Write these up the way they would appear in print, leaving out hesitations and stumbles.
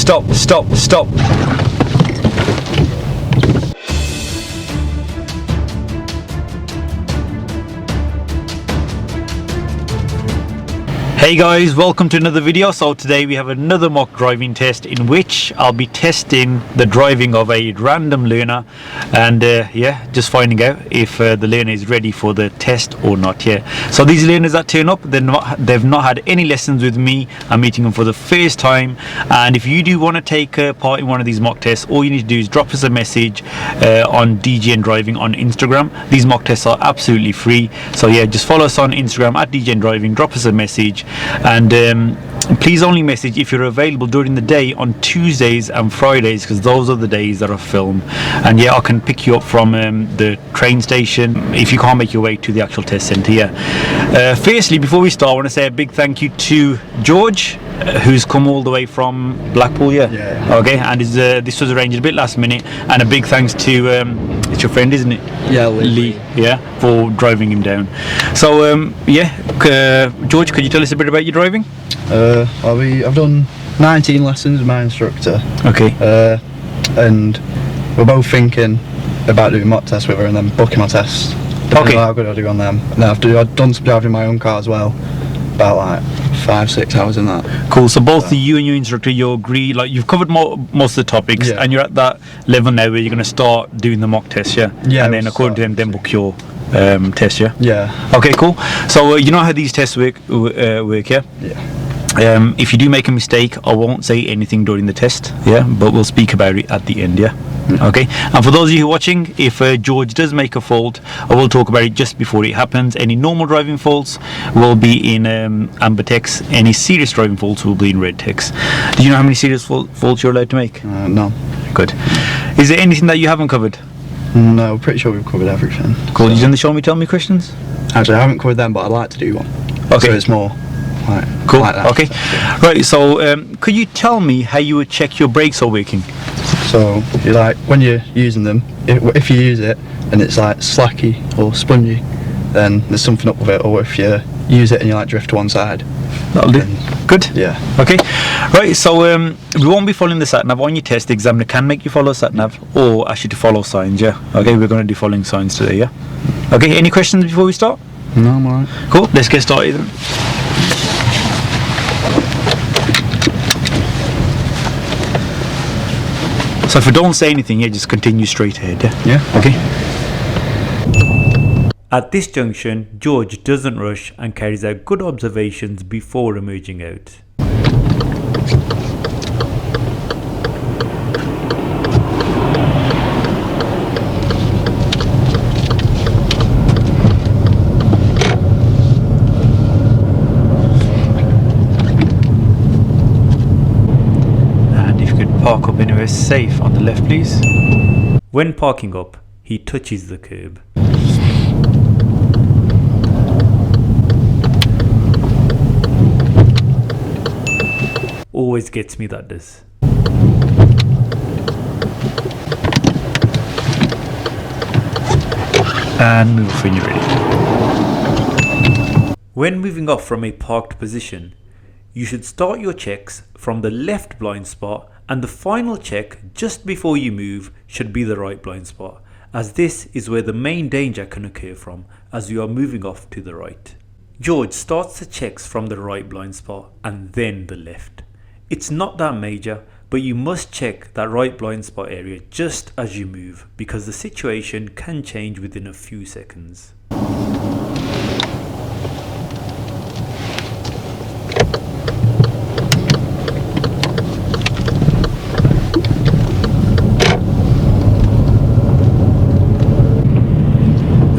Stop. Hey guys, welcome to another video. So today we have another mock driving test in which I'll be testing the driving of a random learner and just finding out if the learner is ready for the test or not. So these learners that turn up, they've not had any lessons with me. I'm meeting them for the first time, and if you do want to take part in one of these mock tests, all you need to do is drop us a message on DGN Driving on Instagram. These mock tests are absolutely free, so yeah, just follow us on Instagram at DGN Driving, drop us a message, and please only message if you're available during the day on Tuesdays and Fridays, because those are the days that I film. And yeah, I can pick you up from the train station if you can't make your way to the actual test centre. Firstly, before we start, I want to say a big thank you to George, who's come all the way from Blackpool. Okay, and this was arranged a bit last minute, and a big thanks to it's your friend, isn't it? Lee, for driving him down. So George, could you tell us a bit about your driving? I've done 19 lessons with my instructor. Okay. And we're both thinking about doing mock tests with her and then booking my tests. Depending on how good I do on them. And then I've done some driving in my own car as well. About like 5-6 hours in that. Cool. So both you and your instructor, you agree, like you've covered most of the topics, and you're at that level now where you're going to start doing the mock test, and then according to them, then book your test, Okay, cool. So you know how these tests work, if you do make a mistake, I won't say anything during the test, but we'll speak about it at the end, Okay. And for those of you who are watching, if George does make a fault, I will talk about it just before it happens. Any normal driving faults will be in amber text. Any serious driving faults will be in red text. Do you know how many serious faults you're allowed to make? No. Good. Is there anything that you haven't covered? No, pretty sure we've covered everything. Cool. You done the show me, tell me questions? Actually, I haven't covered them, but I'd like to do one. Okay. So it's more cool. Like that. Okay. Right. So could you tell me how you would check your brakes are working? So you like when you're using them, if you use it and it's like slacky or spongy, then there's something up with it. Or if you use it and you like drift to one side, that'll do. Good. Yeah. Okay. Right. So we won't be following the sat nav on your test. The examiner can make you follow sat nav or ask you to follow signs. Okay. We're going to do following signs today. Okay. Any questions before we start? No, I'm alright. Cool. Let's get started then. So if I don't say anything, just continue straight ahead. Okay. At this junction, George doesn't rush and carries out good observations before emerging out. Park up anywhere safe on the left, please. When parking up, he touches the curb. Always gets me, that does. And move off when you're ready. When moving off from a parked position, you should start your checks from the left blind spot, and the final check just before you move should be the right blind spot, as this is where the main danger can occur from as you are moving off to the right. George starts the checks from the right blind spot and then the left. It's not that major, but you must check that right blind spot area just as you move, because the situation can change within a few seconds.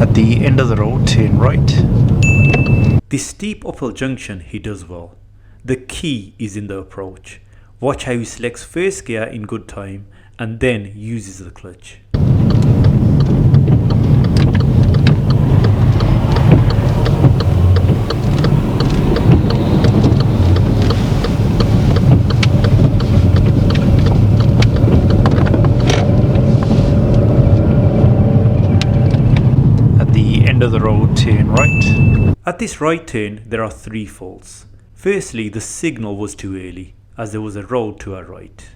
At the end of the road, turn right. This steep uphill junction he does well. The key is in the approach. Watch how he selects first gear in good time and then uses the clutch. End of the road, turn right. At this right turn, there are 3 faults. Firstly, the signal was too early, as there was a road to our right.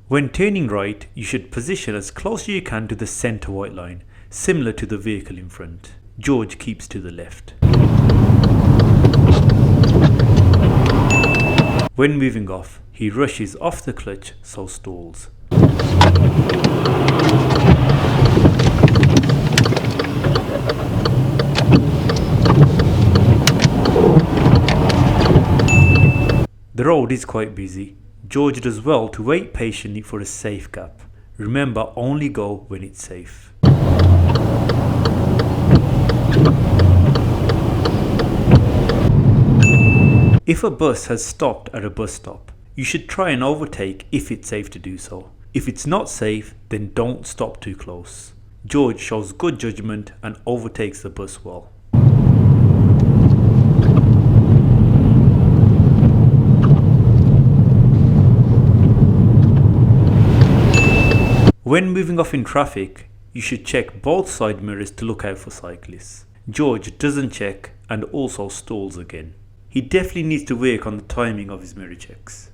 When turning right, you should position as close as you can to the centre white line, similar to the vehicle in front. George keeps to the left. When moving off, he rushes off the clutch, so stalls. The road is quite busy. George does well to wait patiently for a safe gap. Remember, only go when it's safe. If a bus has stopped at a bus stop, you should try and overtake if it's safe to do so. If it's not safe, then don't stop too close. George shows good judgment and overtakes the bus well. When moving off in traffic, you should check both side mirrors to look out for cyclists. George doesn't check and also stalls again. He definitely needs to work on the timing of his mirror checks.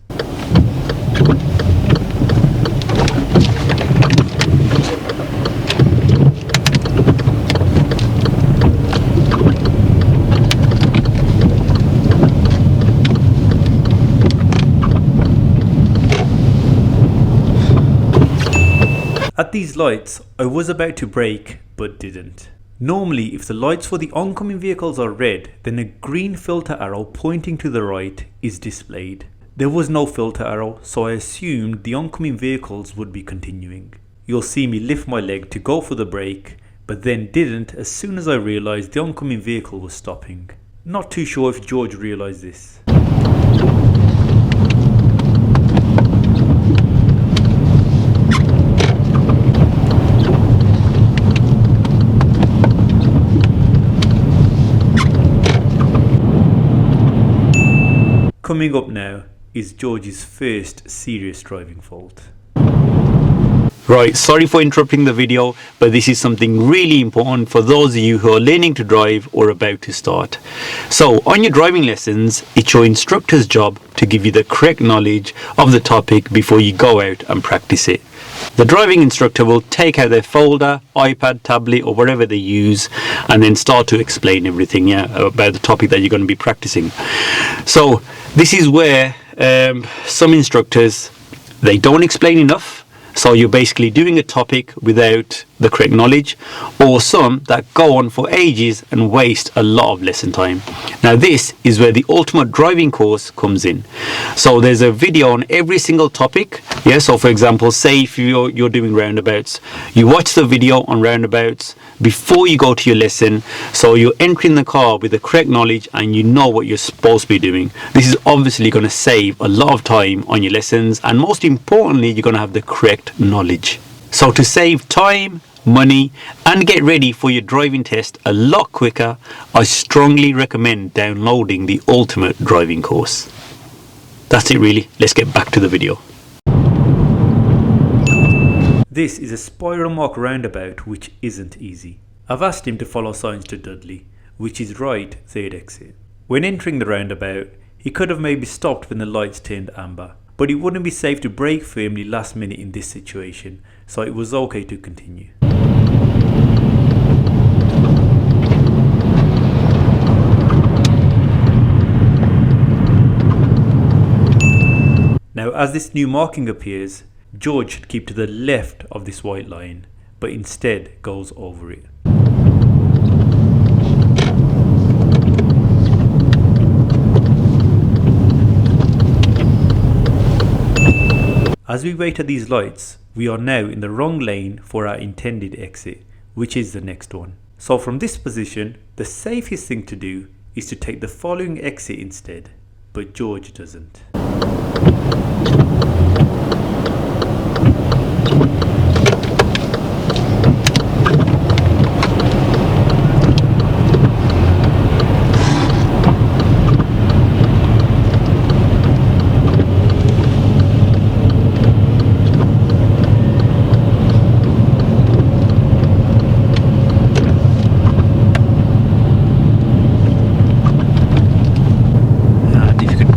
At these lights, I was about to brake but didn't. Normally, if the lights for the oncoming vehicles are red, then a green filter arrow pointing to the right is displayed. There was no filter arrow, so I assumed the oncoming vehicles would be continuing. You'll see me lift my leg to go for the brake, but then didn't as soon as I realised the oncoming vehicle was stopping. Not too sure if George realised this. Coming up now is George's first serious driving fault. Right, sorry for interrupting the video, but this is something really important for those of you who are learning to drive or about to start. So, on your driving lessons, it's your instructor's job to give you the correct knowledge of the topic before you go out and practice it. The driving instructor will take out their folder, iPad, tablet or whatever they use and then start to explain everything about the topic that you're going to be practicing. So this is where some instructors, they don't explain enough. So you're basically doing a topic without the correct knowledge, or some that go on for ages and waste a lot of lesson time. Now this is where the ultimate driving course comes in. So there's a video on every single topic. Yeah, so for example, say if you're doing roundabouts, you watch the video on roundabouts before you go to your lesson, so you're entering the car with the correct knowledge and you know what you're supposed to be doing. This is obviously going to save a lot of time on your lessons, and most importantly, you're going to have the correct knowledge. So to save time, money and get ready for your driving test a lot quicker, I strongly recommend downloading the ultimate driving course. That's it really, let's get back to the video. This is a spiral mark roundabout which isn't easy. I've asked him to follow signs to Dudley, which is right third exit. When entering the roundabout, he could have maybe stopped when the lights turned amber, but it wouldn't be safe to brake firmly last minute in this situation, so it was okay to continue. Now as this new marking appears, George should keep to the left of this white line, but instead goes over it. As we wait at these lights, we are now in the wrong lane for our intended exit, which is the next one. So from this position, the safest thing to do is to take the following exit instead, but George doesn't.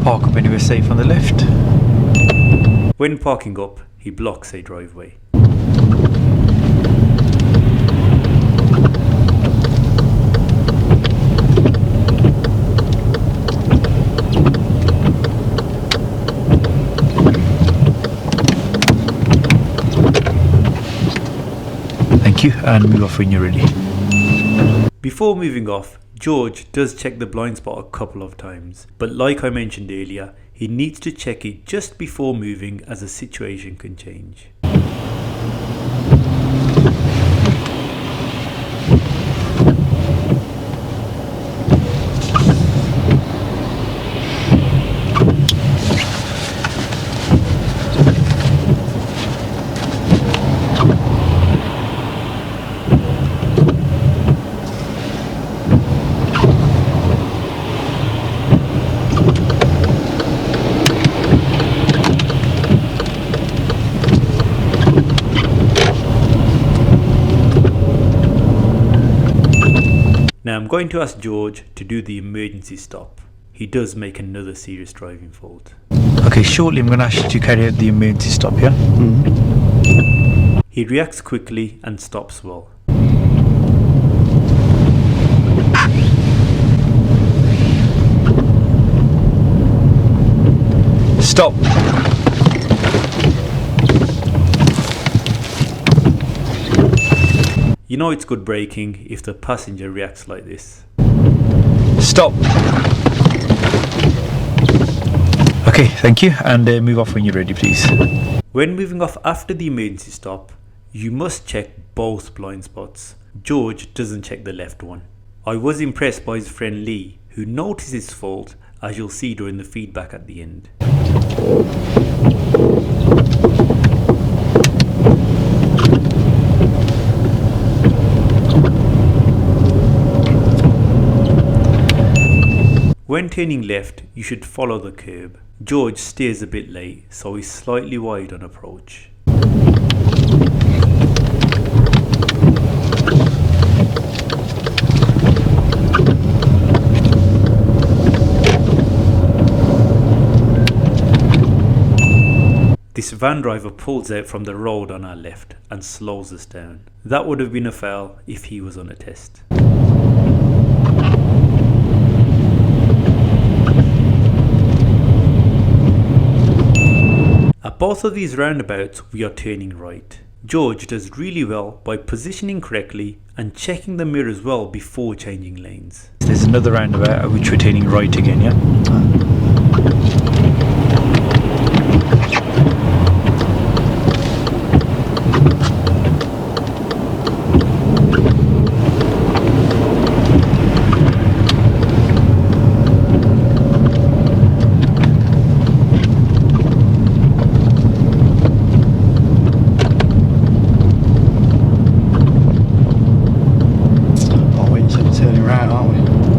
Park up anywhere safe on the left. When parking up, he blocks a driveway. Thank you, and move off when you're ready. Before moving off, George does check the blind spot a couple of times, but like I mentioned earlier, he needs to check it just before moving as the situation can change. Now I'm going to ask George to do the emergency stop. He does make another serious driving fault. Okay, shortly I'm going to ask you to carry out the emergency stop, yeah? Mm-hmm. He reacts quickly and stops well. Stop! You know it's good braking if the passenger reacts like this. Stop! Okay, thank you, and move off when you're ready, please. When moving off after the emergency stop, you must check both blind spots. George doesn't check the left one. I was impressed by his friend Lee, who noticed his fault, as you'll see during the feedback at the end. When turning left, you should follow the curb. George steers a bit late, so he's slightly wide on approach. This van driver pulls out from the road on our left and slows us down. That would have been a foul if he was on a test. At both of these roundabouts, we are turning right. George does really well by positioning correctly and checking the mirrors well before changing lanes. There's another roundabout at which we're turning right again, yeah?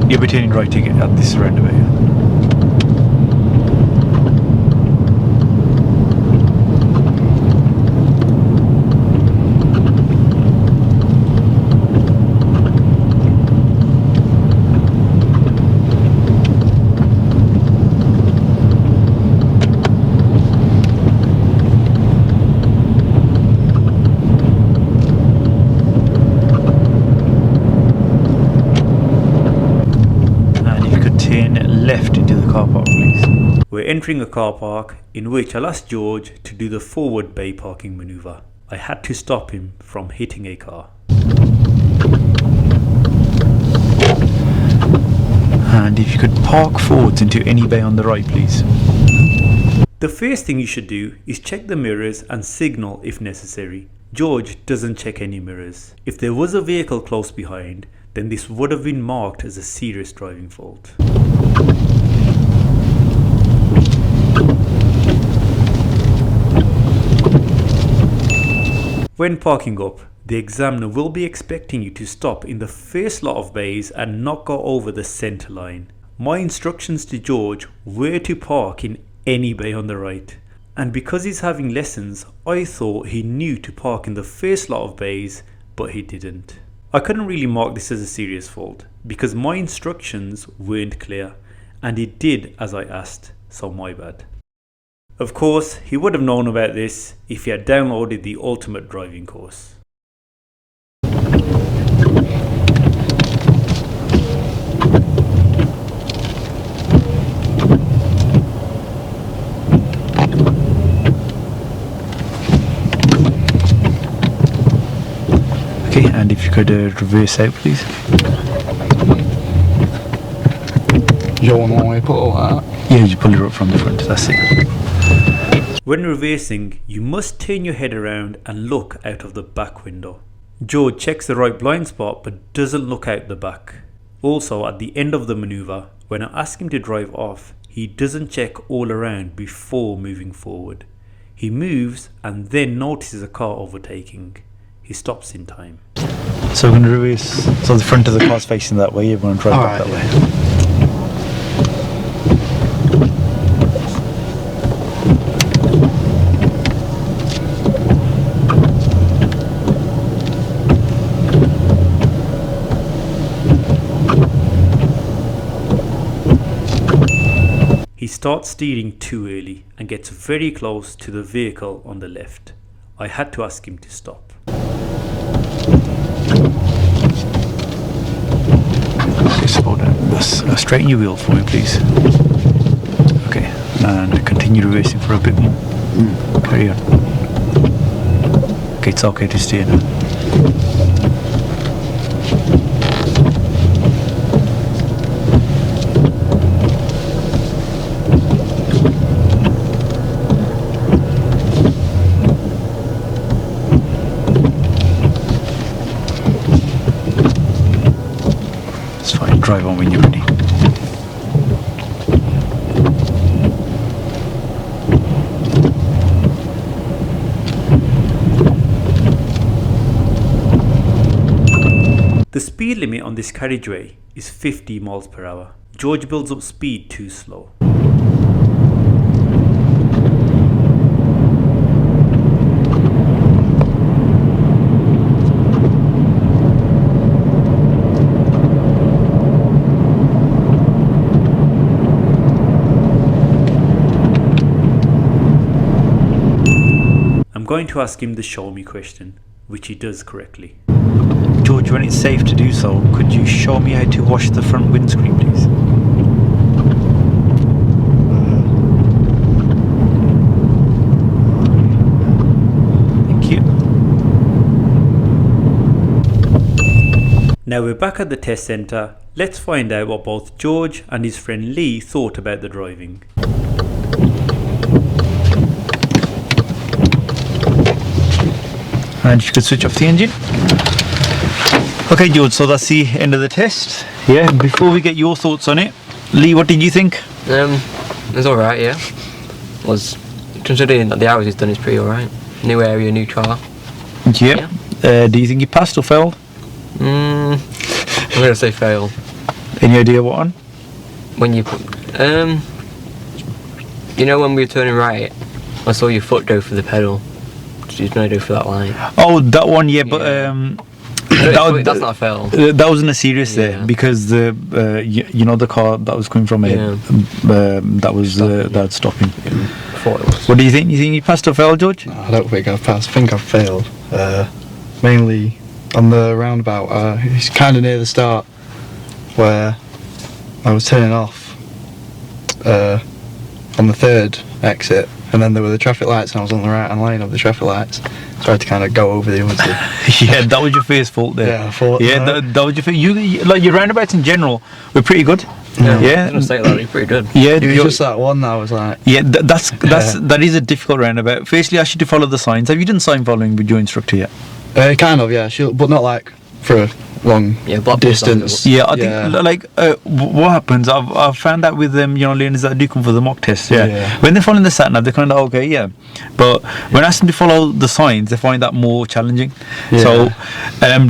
You'll be turning right to get at this roundabout. Left into the car park, please. We're entering a car park in which I'll ask George to do the forward bay parking maneuver. I had to stop him from hitting a car. And if you could park forwards into any bay on the right, please. The first thing you should do is check the mirrors and signal if necessary. George doesn't check any mirrors. If there was a vehicle close behind, then this would have been marked as a serious driving fault. When parking up, the examiner will be expecting you to stop in the first lot of bays and not go over the centre line. My instructions to George were to park in any bay on the right, and because he's having lessons, I thought he knew to park in the first lot of bays, but he didn't. I couldn't really mark this as a serious fault because my instructions weren't clear and he did as I asked, so my bad. Of course, he would have known about this if he had downloaded the ultimate driving course. Okay, and if you could reverse out, please. You don't want to put all that? Yeah, you pull it up from the front, that's it. When reversing, you must turn your head around and look out of the back window. George checks the right blind spot but doesn't look out the back. Also, at the end of the manoeuvre, when I ask him to drive off, he doesn't check all around before moving forward. He moves and then notices a car overtaking. He stops in time. So we're going to reverse, so the front of the car's facing that way, you're going to drive back that way. He starts steering too early and gets very close to the vehicle on the left. I had to ask him to stop. Okay, slow down. Straighten your wheel for me, please. Okay, and continue reversing for a bit more. Carry on. Okay, it's okay to steer now. Drive on when you're ready. The speed limit on this carriageway is 50 miles per hour. George builds up speed too slow. I'm going to ask him the show me question, which he does correctly. George, when it's safe to do so, could you show me how to wash the front windscreen, please? Thank you. Now we're back at the test centre. Let's find out what both George and his friend Lee thought about the driving. And you could switch off the engine. Okay, George, so that's the end of the test. Yeah, before we get your thoughts on it, Lee, what did you think? It was alright, yeah. Was considering that the hours he's done is pretty alright. New area, new car. Yeah. Do you think you passed or failed? I'm gonna say fail. Any idea what on? When you put, you know when we were turning right, I saw your foot go for the pedal. She's going to go for that line. Oh, that one, yeah, but that's not a fail. That wasn't a serious there because the you know the car that was coming from that was that stopping. I thought it was. What do you think? You think you passed or failed, George? No, I don't think I've passed. I think I've failed. Mainly on the roundabout. It's kind of near the start where I was turning off on the third exit. And then there were the traffic lights and I was on the right hand lane of the traffic lights. So I had to kind of go over the other two. Yeah, that was your first fault there. Yeah, I thought. Yeah, that was your first. You like your roundabouts in general were pretty good. Yeah, I was gonna say that was pretty good. Yeah, it was just that one that I was like. Yeah, that is a difficult roundabout. Firstly, I should follow the signs. Have you done sign following with your instructor yet? Kind of, yeah. But not like for a long distance. Yeah, I think like what happens, I've found out with them, learners that do come for the mock test. When they're following the sat nav, they're kind of okay, yeah. But when I ask them to follow the signs, they find that more challenging. So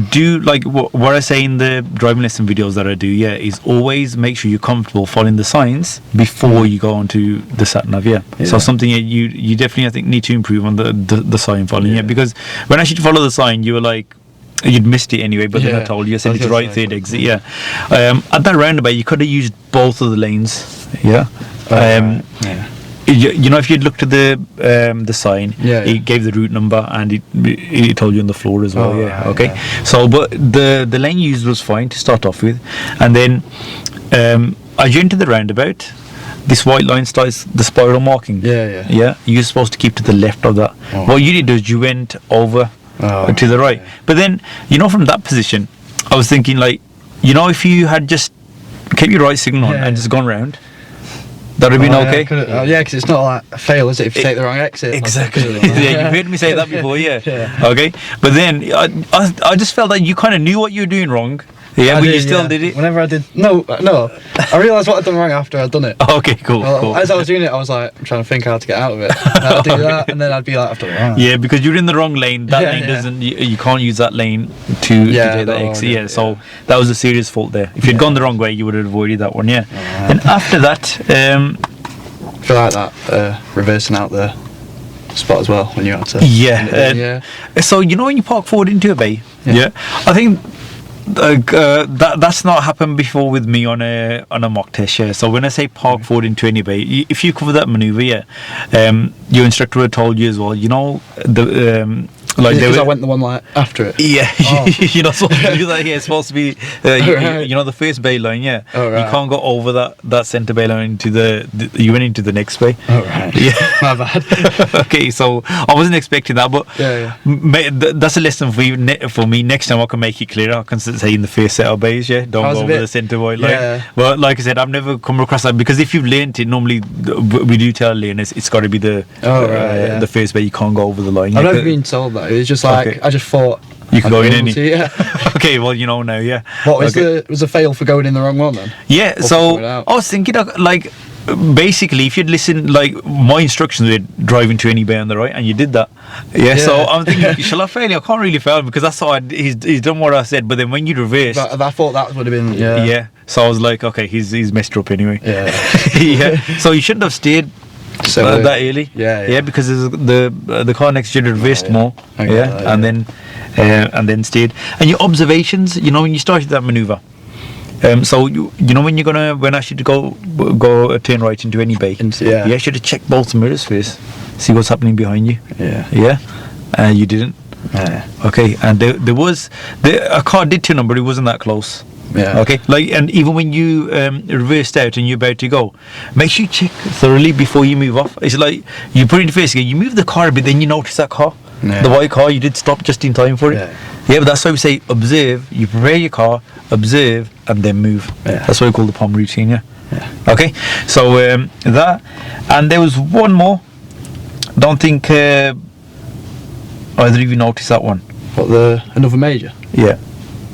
do like what I say in the driving lesson videos that I do, is always make sure you're comfortable following the signs before you go onto the sat nav. So something you definitely I think need to improve on the sign following. Because when I asked you to follow the sign, you were like, you'd missed it anyway, but then I told you, I said it's the right third exit. At that roundabout, you could have used both of the lanes. you know, if you'd looked at the sign, Yeah, it yeah. gave the route number and it told you on the floor as well. Oh, Yeah. right, Okay. yeah. So, but the lane used was fine to start off with, and then as you enter the roundabout, this white line starts the spiral marking. Yeah. Yeah. You're supposed to keep to the left of that. Oh. What you did was you went over Oh, to the right, yeah. but then you know from that position, I was thinking like, you know, if you had just kept your right signal on Yeah. and just gone round, that would have been okay. Yeah, because it's not like a fail, is it? If you take the wrong exit. Exactly. Yeah, you've heard me say that before, yeah. Yeah. Okay, but then I just felt that you kind of knew what you were doing wrong. Yeah, I but you did, still yeah. did it. Whenever I did, no, I realised what I'd done wrong after I'd done it. Okay, cool, Well, cool. as I was doing it, I was like, I'm trying to think how to get out of it. And I'd do that, and then I'd be like, I've done it wrong. Yeah, because you're in the wrong lane. That Yeah, lane yeah. doesn't. You can't use that lane to Yeah, take that no, exit. yeah, Yeah, so yeah. that was a serious fault there. If you'd gone the wrong way, you would have avoided that one. Yeah. Alright. And after that, I feel like that reversing out the spot as well when you had to. yeah. Yeah. So you know when you park forward into a bay, Yeah. I think that's not happened before with me on a mock test. Yeah. So when I say park forward into any bay, if you cover that maneuver, your instructor had told you as well. You know the like Because they I were, went the one like after it. yeah, Oh. you're not supposed to do that here. It's supposed to be, Right. you know, the first bay line. Yeah, Oh, right. you can't go over that centre bay line into the you went into the next bay. Oh, right. Yeah. My bad. Okay, so I wasn't expecting that, but Yeah. that's a lesson for you. For me, next time I can make it clear. I can say in the first set of bays, yeah, don't I was go a over bit- the centre white line. yeah. But like I said, I've never come across that because if you've learnt it, normally we do tell learners it's got to be the Yeah. the first bay. You can't go over the line. I've Yeah, never been told that. It was just like, Okay. I just thought. You could I'd go be in able any. to, yeah. Okay, well you know now, yeah. What was Okay. was a fail for going in the wrong one then? Yeah, Or so figure it out. I was thinking like basically if you'd listened, like my instructions were driving to any bay on the right and you did that, so Yeah. I'm thinking shall I fail? I can't really fail because that's how he's done what I said, but then when you reversed, But I thought that would have been yeah, so I was like, okay, he's messed up anyway. Yeah. Yeah, so you shouldn't have stayed So, that early. Yeah. because the car next to you reversed yeah. more. I get that, and yeah. then stayed. And your observations, you know, when you started that maneuver. So you know when I should go turn right into any bay. Yeah. You should have checked both mirrors first, see what's happening behind you. Yeah. Yeah. You didn't. Yeah. Okay, and there was a car did turn on, but it wasn't that close. Yeah. Okay, like, and even when you reversed out and you're about to go, make sure you check thoroughly before you move off. It's like you put it in first gear, you move the car a bit, then you notice that car, Yeah. the white car, you did stop just in time for it. Yeah. But that's why we say observe. You prepare your car, observe, and then move. Yeah. That's what we call the POM routine. Yeah. Yeah. Okay, so that, and there was one more. Don't think either of you noticed that one. What, another major? Yeah.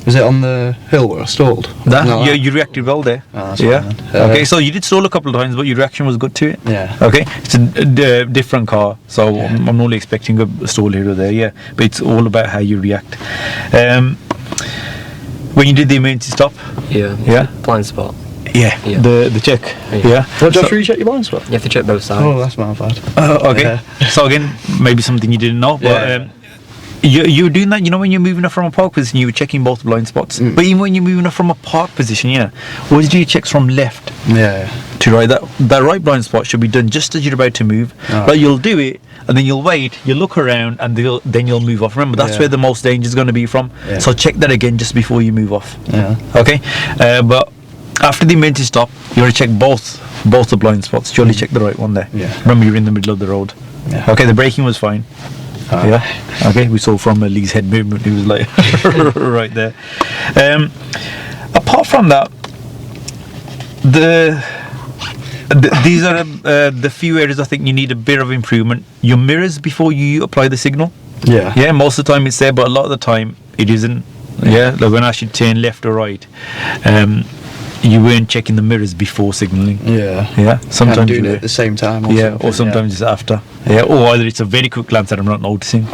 Was it on the hill where I stalled? That No, yeah, you reacted well there. Oh, that's Yeah. fine then. Okay, so you did stall a couple of times, but your reaction was good to it. Yeah. Okay, it's a different car, so Yeah. I'm only expecting a stall here or there. Yeah, but it's all about how you react. When you did the emergency stop, Yeah. Yeah. Blind spot. yeah, Yeah. the check, Yeah. yeah. What, do you So- have to recheck your blind spot? You have to check both sides. Oh, that's my bad. Okay. Yeah. So again, maybe something you didn't know, but Yeah. you were doing that. You know, when you're moving up from a park position, you were checking both blind spots. Mm. But even when you're moving up from a park position, yeah, always do your checks from left Yeah. to right. That right blind spot should be done just as you're about to move. Oh. But you'll do it, and then you'll wait. You look around, and then you'll move off. Remember, that's Yeah. where the most danger is going to be from. Yeah. So check that again just before you move off. Yeah. Okay, but after the emergency stop, you want to check both the blind spots. Surely check the right one there. Yeah. Remember, you're in the middle of the road. Yeah. Okay, the braking was fine. Yeah. Okay, we saw from Lee's head movement, he was like right there. Apart from that, these are the few areas I think you need a bit of improvement. Your mirrors before you apply the signal. Yeah. Yeah, most of the time it's there, but a lot of the time it isn't. Yeah, like when I should turn left or right, you weren't checking the mirrors before signalling. Yeah. Yeah, Kind sometimes of doing you it were. at the same time. Or Yeah, something, or sometimes it's after. Yeah, or either it's a very quick glance that I'm not noticing.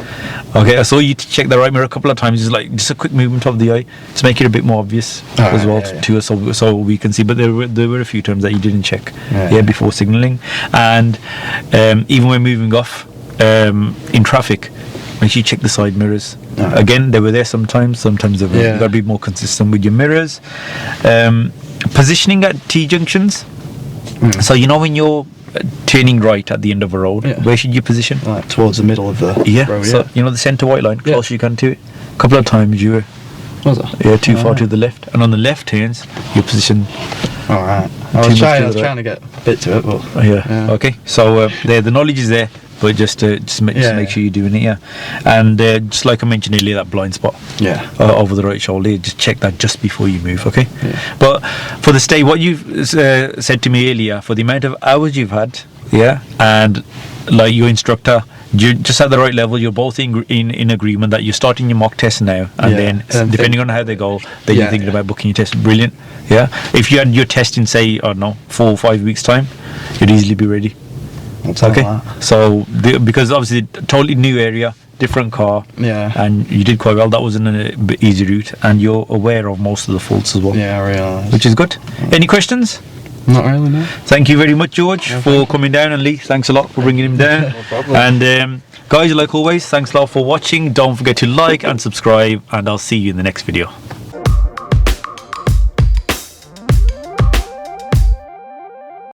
Okay, I saw you to check the right mirror a couple of times. It's like just a quick movement of the eye to make it a bit more obvious Alright, as well yeah, yeah. to us, so we can see. But there were a few times that you didn't check. Yeah. Before signalling, and even when moving off in traffic. Make sure you check the side mirrors. Alright. Again, they were there sometimes they weren't. Yeah. You've got to be more consistent with your mirrors. Positioning at T junctions. So you know when you're turning right at the end of a road, Yeah. where should you position? Like towards the middle of the Yeah, road. so you know the centre white line, Yeah. closer you can to it. A couple of times you were Was it? too far to the left, and on the left turns you position. All right. Too I much was to trying the right. to get a bit to it, but Yeah. Okay. So the knowledge is there, but just make sure you're doing it. Yeah. And just like I mentioned earlier, that blind spot yeah. over the right shoulder, just check that just before you move. Okay. Yeah. But for the stay, what you've said to me earlier, for the amount of hours you've had, and like your instructor, you're just at the right level. You're both in agreement that you're starting your mock test now, and then depending on how they go, then you're thinking about booking your test. Brilliant. Yeah. If you had your test in, say, I don't know, 4 or 5 weeks time, you'd easily be ready. Okay. So because obviously totally new area, different car, and you did quite well. That wasn't an easy route, and you're aware of most of the faults as well. Yeah, I realise. Which is good. Any questions? Not really, no. Thank you very much, George, for coming down, and Lee, thanks a lot for bringing him down. No problem. And guys, like always, thanks a lot for watching. Don't forget to like and subscribe, and I'll see you in the next video.